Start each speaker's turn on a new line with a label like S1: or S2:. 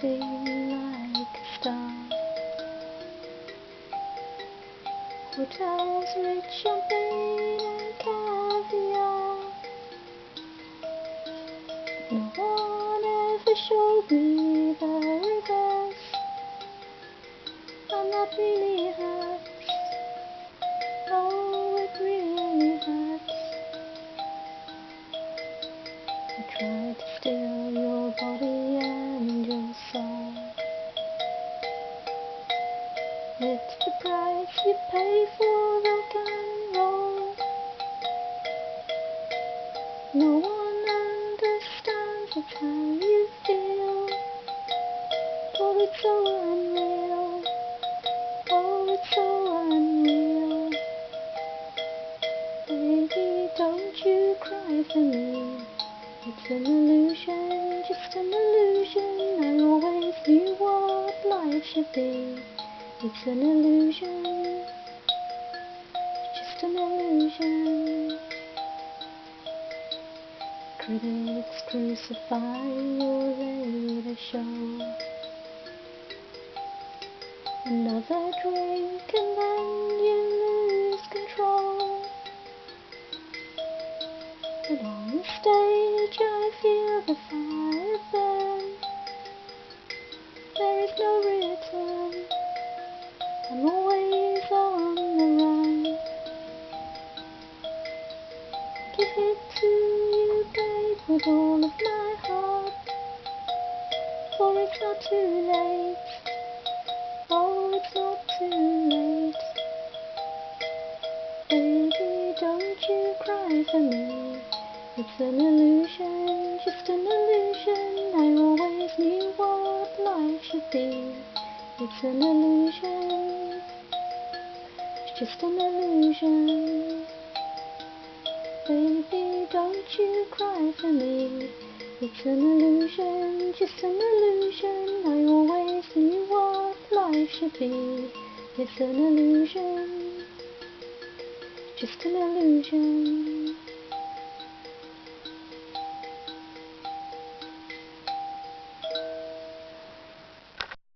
S1: living like a star. Hotels with champagne and caviar. But no one ever showed me the reverse, and that really hurts. Oh, it really hurts. I tried to steal your body and your soul. It's the price you pay for rock and roll. No one understands it's how you feel. Oh, it's so unreal. Oh, it's so unreal. Baby, don't you cry for me. It's an illusion, just an illusion. I always knew what life should be. It's an illusion, just an illusion. Critics crucify your later show. Another drink and then you lose control. But on the stage I feel the fire burn. There is no return. I'm always on the run. Give it to you, babe, with all of my heart. For it's not too late. Oh, it's not too late. Baby, don't you cry for me. It's an illusion, just an illusion. I always knew what life should be. It's an illusion, it's just an illusion. Baby, don't you cry for me. It's an illusion, just an illusion. I always knew what life should be. It's an illusion, just an illusion.